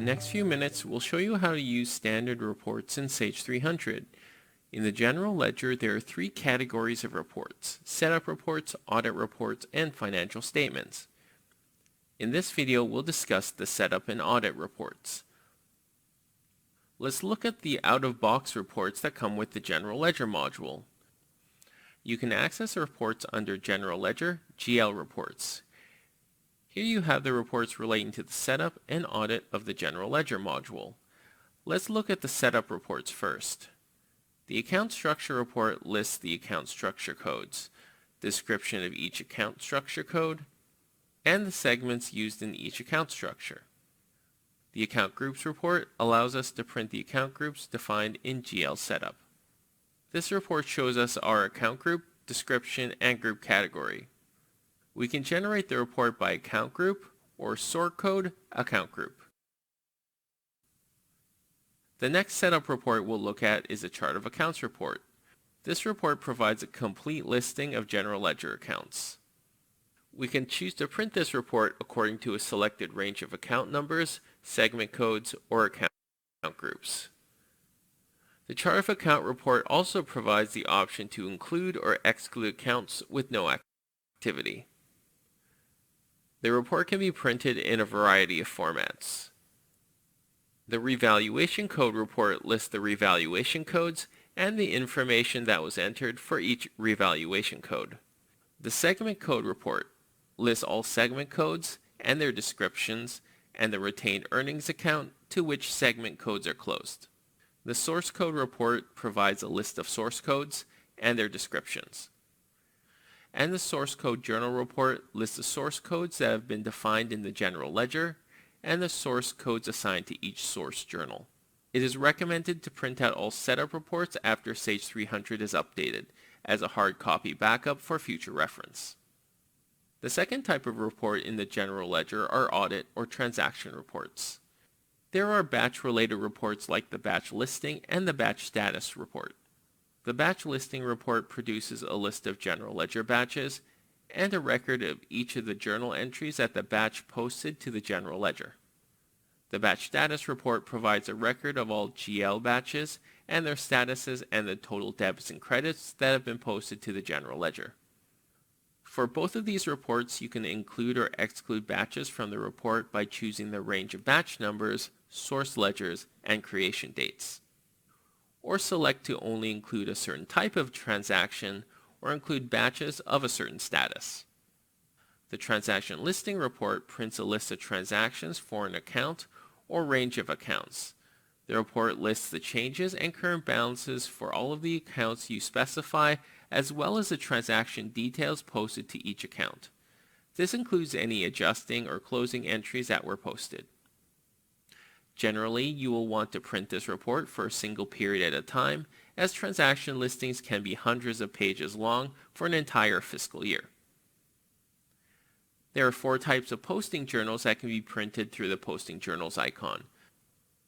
next few minutes, we'll show you how to use standard reports in Sage 300. In the General Ledger, there are three categories of reports: setup reports, audit reports, and financial statements. In this video, we'll discuss the setup and audit reports. Let's look at the out-of-box reports that come with the General Ledger module. You can access the reports under General Ledger, GL Reports. Here you have the reports relating to the setup and audit of the General Ledger module. Let's look at the setup reports first. The account structure report lists the account structure codes, description of each account structure code, and the segments used in each account structure. The account groups report allows us to print the account groups defined in GL Setup. This report shows us our account group, description, and group category. We can generate the report by account group or sort code account group. The next setup report we'll look at is a chart of accounts report. This report provides a complete listing of General Ledger accounts. We can choose to print this report according to a selected range of account numbers, segment codes, or account groups. The chart of account report also provides the option to include or exclude accounts with no activity. The report can be printed in a variety of formats. The revaluation code report lists the revaluation codes and the information that was entered for each revaluation code. The segment code report lists all segment codes and their descriptions and the retained earnings account to which segment codes are closed. The source code report provides a list of source codes and their descriptions. And the source code journal report lists the source codes that have been defined in the General Ledger and the source codes assigned to each source journal. It is recommended to print out all setup reports after Sage 300 is updated as a hard copy backup for future reference. The second type of report in the General Ledger are audit or transaction reports. There are batch-related reports like the batch listing and the batch status report. The batch listing report produces a list of General Ledger batches and a record of each of the journal entries that the batch posted to the General Ledger. The batch status report provides a record of all GL batches and their statuses and the total debits and credits that have been posted to the General Ledger. For both of these reports, you can include or exclude batches from the report by choosing the range of batch numbers, source ledgers, and creation dates. Or select to only include a certain type of transaction or include batches of a certain status. The transaction listing report prints a list of transactions for an account or range of accounts. The report lists the changes and current balances for all of the accounts you specify, as well as the transaction details posted to each account. This includes any adjusting or closing entries that were posted. Generally, you will want to print this report for a single period at a time, as transaction listings can be hundreds of pages long for an entire fiscal year. There are four types of posting journals that can be printed through the Posting Journals icon: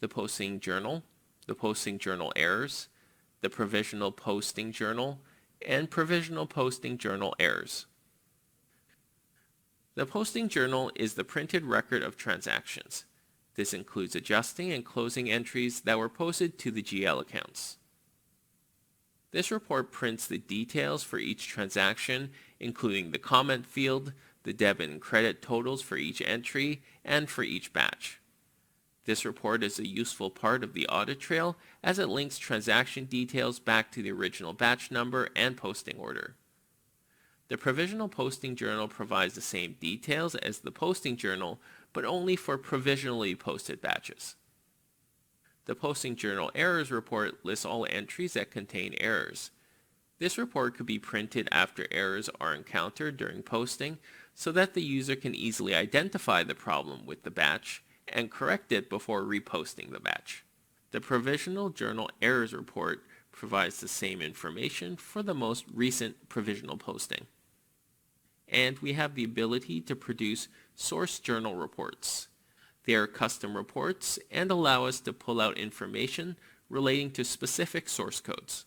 the Posting Journal, the Posting Journal Errors, the Provisional Posting Journal, and Provisional Posting Journal Errors. The Posting Journal is the printed record of transactions. This includes adjusting and closing entries that were posted to the GL accounts. This report prints the details for each transaction, including the comment field, the debit and credit totals for each entry, and for each batch. This report is a useful part of the audit trail as it links transaction details back to the original batch number and posting order. The Provisional Posting Journal provides the same details as the Posting Journal, but only for provisionally posted batches. The Posting Journal Errors report lists all entries that contain errors. This report could be printed after errors are encountered during posting so that the user can easily identify the problem with the batch and correct it before reposting the batch. The Provisional Journal Errors report provides the same information for the most recent provisional posting. And we have the ability to produce source journal reports. They are custom reports and allow us to pull out information relating to specific source codes.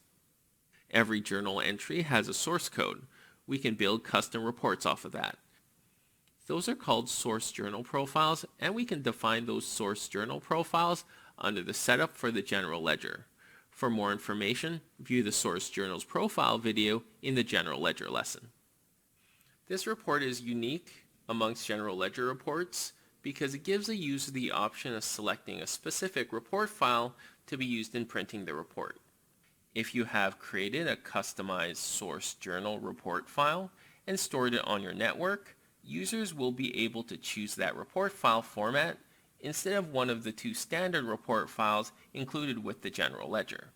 Every journal entry has a source code. We can build custom reports off of that. Those are called source journal profiles, and we can define those source journal profiles under the setup for the general ledger. For more information, view the source journals profile video in the general ledger lesson. This report is unique amongst general ledger reports because it gives a user the option of selecting a specific report file to be used in printing the report. If you have created a customized source journal report file and stored it on your network, users will be able to choose that report file format instead of one of the two standard report files included with the general ledger.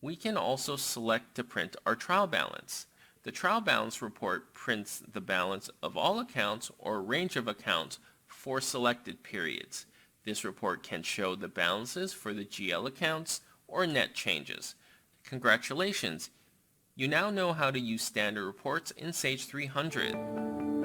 We can also select to print our trial balance. The trial balance report prints the balance of all accounts or a range of accounts for selected periods. This report can show the balances for the GL accounts or net changes. Congratulations! You now know how to use standard reports in Sage 300.